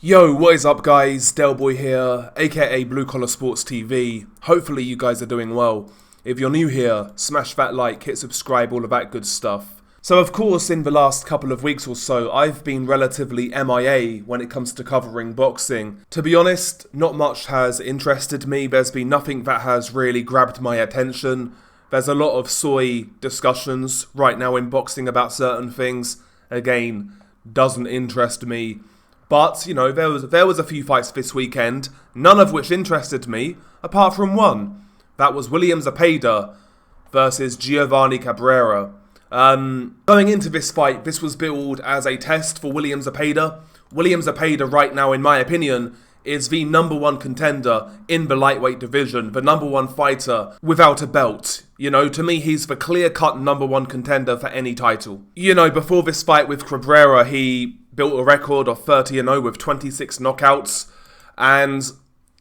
Yo, what is up guys? Delboy here, aka Blue Collar Sports TV. Hopefully you guys are doing well. If you're new here, smash that like, hit subscribe, all of that good stuff. So of course, in the last couple of weeks or so, I've been relatively MIA when it comes to covering boxing. To be honest, not much has interested me. There's been nothing that has really grabbed my attention. There's a lot of soy discussions right now in boxing about certain things. Again, doesn't interest me. But, you know, there was a few fights this weekend, none of which interested me, apart from one. That was William Zepeda versus Giovanni Cabrera. Going into this fight, this was billed as a test for William Zepeda. William Zepeda right now, in my opinion, is the number one contender in the lightweight division, the number one fighter without a belt. You know, to me, he's the clear-cut number one contender for any title. You know, before this fight with Cabrera, he built a record of 30-0 with 26 knockouts. And,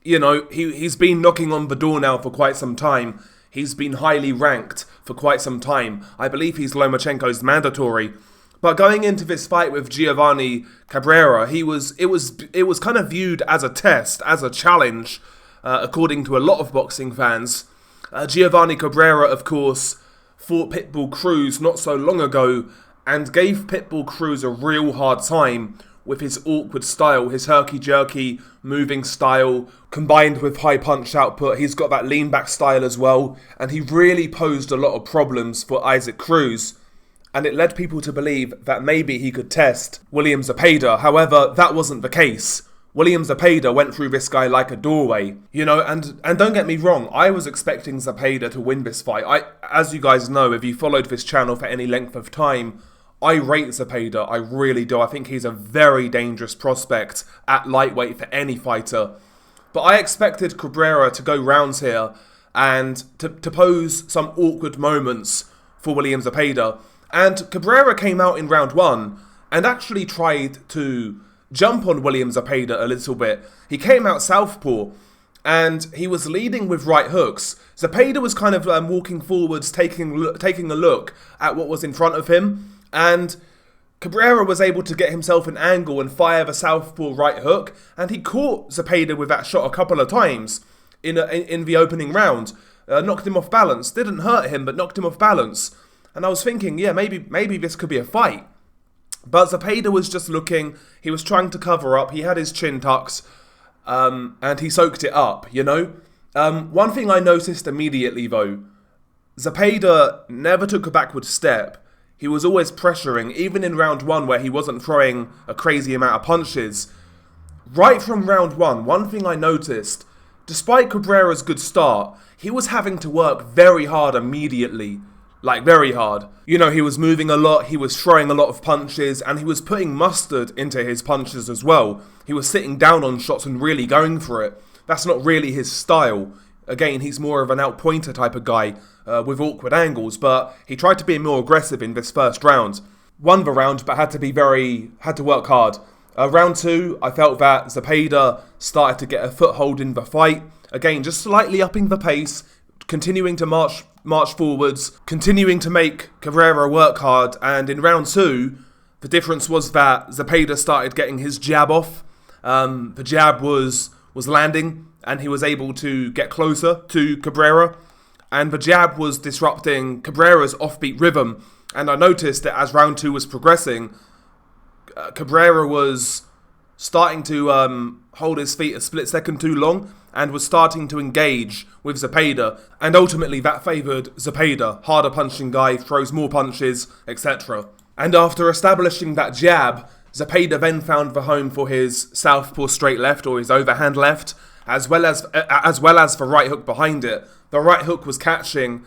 you know, he's been knocking on the door now for quite some time. He's been highly ranked for quite some time. I believe he's Lomachenko's mandatory. But going into this fight with Giovanni Cabrera, it was kind of viewed as a test, as a challenge, according to a lot of boxing fans. Giovanni Cabrera, of course, fought Pitbull Cruz not so long ago and gave Pitbull Cruz a real hard time with his awkward style, his herky-jerky moving style, combined with high punch output. He's got that lean-back style as well, and he really posed a lot of problems for Isaac Cruz. And it led people to believe that maybe he could test William Zepeda. However, that wasn't the case. William Zepeda went through this guy like a doorway, you know, and don't get me wrong, I was expecting Zepeda to win this fight. As you guys know, if you followed this channel for any length of time, I rate Zepeda, I really do. I think he's a very dangerous prospect at lightweight for any fighter. But I expected Cabrera to go rounds here and to pose some awkward moments for William Zepeda. And Cabrera came out in round one and actually tried to jump on William Zepeda a little bit. He came out southpaw and he was leading with right hooks. Zepeda was kind of walking forwards, taking a look at what was in front of him. And Cabrera was able to get himself an angle and fire the southpaw right hook. And he caught Zepeda with that shot a couple of times in the opening round. Knocked him off balance. Didn't hurt him, but knocked him off balance. And I was thinking, yeah, maybe this could be a fight. But Zepeda was just looking. He was trying to cover up. He had his chin tucks. And he soaked it up, you know. One thing I noticed immediately, though. Zepeda never took a backward step. He was always pressuring, even in round one where he wasn't throwing a crazy amount of punches. Right from round one thing I noticed, despite Cabrera's good start, he was having to work very hard immediately. Like, very hard. You know, he was moving a lot, he was throwing a lot of punches, and he was putting mustard into his punches as well. He was sitting down on shots and really going for it. That's not really his style. Again, he's more of an out-pointer type of guy with awkward angles, but he tried to be more aggressive in this first round. Won the round, but had to work hard. Round two, I felt that Zepeda started to get a foothold in the fight. Again, just slightly upping the pace, continuing to march forwards, continuing to make Cabrera work hard, and in round two, the difference was that Zepeda started getting his jab off. The jab was landing, and he was able to get closer to Cabrera, and the jab was disrupting Cabrera's offbeat rhythm. And I noticed that as round two was progressing, Cabrera was starting to hold his feet a split second too long and was starting to engage with Zepeda, and ultimately that favoured Zepeda. Harder punching guy, throws more punches, etc. And after establishing that jab, Zepeda then found the home for his southpaw straight left, or his overhand left, as well as the right hook behind it. The right hook was catching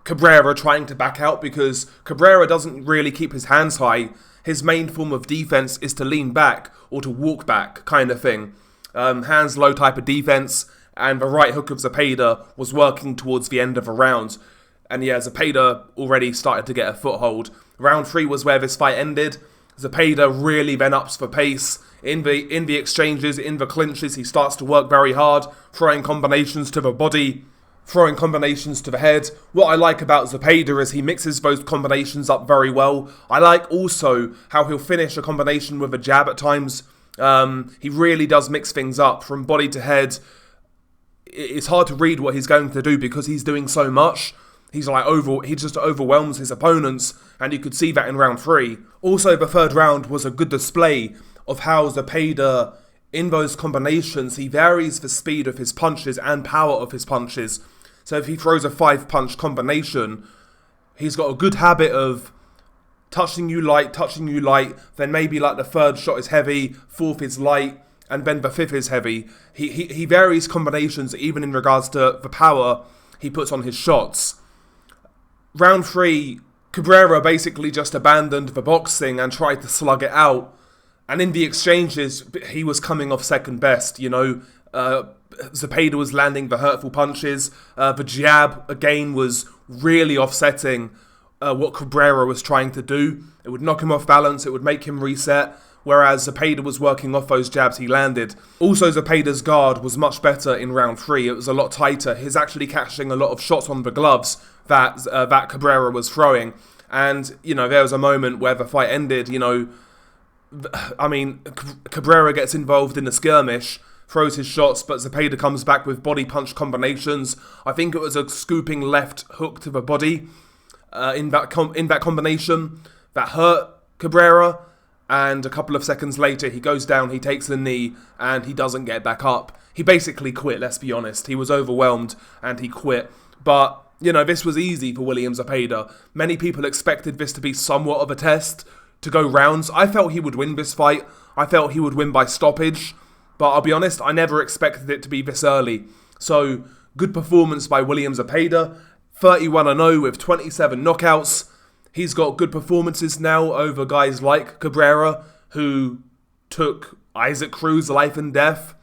Cabrera trying to back out because Cabrera doesn't really keep his hands high. His main form of defense is to lean back or to walk back kind of thing. Hands low type of defense, and the right hook of Zepeda was working towards the end of a round. And yeah, Zepeda already started to get a foothold. Round three was where this fight ended. Zepeda really then ups the pace. In the exchanges, in the clinches, he starts to work very hard, throwing combinations to the body, throwing combinations to the head. What I like about Zepeda is he mixes those combinations up very well. I like also how he'll finish a combination with a jab at times. He really does mix things up from body to head. It's hard to read what he's going to do because he's doing so much. He just overwhelms his opponents, and you could see that in round 3. Also, the third round was a good display of how Zepeda, in those combinations, he varies the speed of his punches and power of his punches. So if he throws a 5-punch combination, he's got a good habit of touching you light, then maybe like the third shot is heavy, fourth is light, and then the fifth is heavy. He varies combinations even in regards to the power he puts on his shots. Round 3, Cabrera basically just abandoned the boxing and tried to slug it out. And in the exchanges, he was coming off second best, Zepeda was landing the hurtful punches. The jab, again, was really offsetting what Cabrera was trying to do. It would knock him off balance, it would make him reset, whereas Zepeda was working off those jabs he landed. Also, Zepeda's guard was much better in round 3. It was a lot tighter. He's actually catching a lot of shots on the gloves that Cabrera was throwing. And, there was a moment where the fight ended, Cabrera gets involved in the skirmish, throws his shots, but Zepeda comes back with body punch combinations. I think it was a scooping left hook to the body in that combination that hurt Cabrera. And a couple of seconds later, he goes down, he takes the knee, and he doesn't get back up. He basically quit, let's be honest. He was overwhelmed, and he quit. But, this was easy for William Zepeda. Many people expected this to be somewhat of a test, to go rounds. I felt he would win this fight. I felt he would win by stoppage. But I'll be honest, I never expected it to be this early. So, good performance by William Zepeda. 31-0 with 27 knockouts. He's got good performances now over guys like Cabrera, who took Isaac Cruz life and death.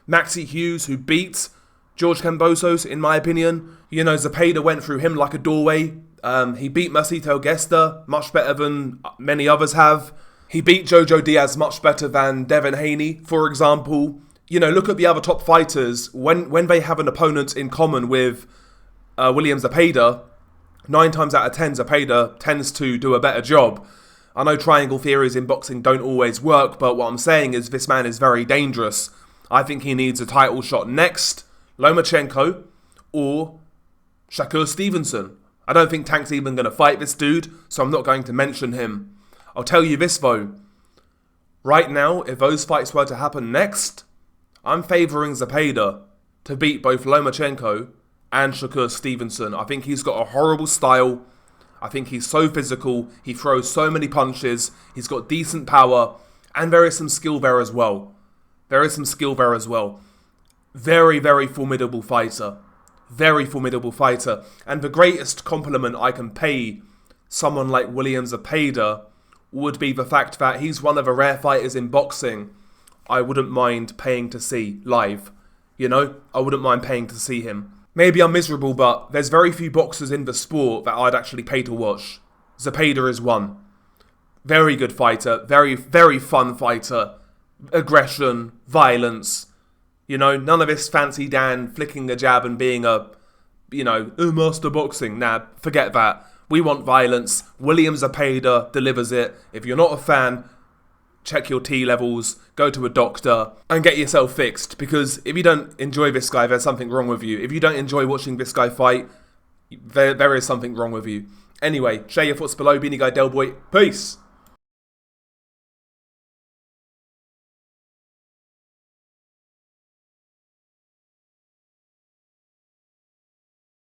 Maxi Hughes, who beat George Kambosos, in my opinion. Zepeda went through him like a doorway. He beat Masito Gesta much better than many others have. He beat Jojo Diaz much better than Devin Haney, for example. Look at the other top fighters. When they have an opponent in common with William Zepeda, 9 times out of 10, Zepeda tends to do a better job. I know triangle theories in boxing don't always work, but what I'm saying is this man is very dangerous. I think he needs a title shot next, Lomachenko or Shakur Stevenson. I don't think Tank's even going to fight this dude, so I'm not going to mention him. I'll tell you this though. Right now, if those fights were to happen next, I'm favouring Zepeda to beat both Lomachenko and Shakur Stevenson. I think he's got a horrible style. I think he's so physical. He throws so many punches. He's got decent power. And there is some skill there as well. Very, very formidable fighter. Very formidable fighter. And the greatest compliment I can pay someone like William Zepeda would be the fact that he's one of the rare fighters in boxing I wouldn't mind paying to see live. I wouldn't mind paying to see him. Maybe I'm miserable, but there's very few boxers in the sport that I'd actually pay to watch. Zepeda is one. Very good fighter. Very, very fun fighter. Aggression. Violence. None of this fancy Dan flicking a jab and being a master boxing. Nah, forget that. We want violence. William Zepeda delivers it. If you're not a fan, check your T levels, go to a doctor, and get yourself fixed. Because if you don't enjoy this guy, there's something wrong with you. If you don't enjoy watching this guy fight, there is something wrong with you. Anyway, share your thoughts below. Beanie Guy Del Boy. Peace!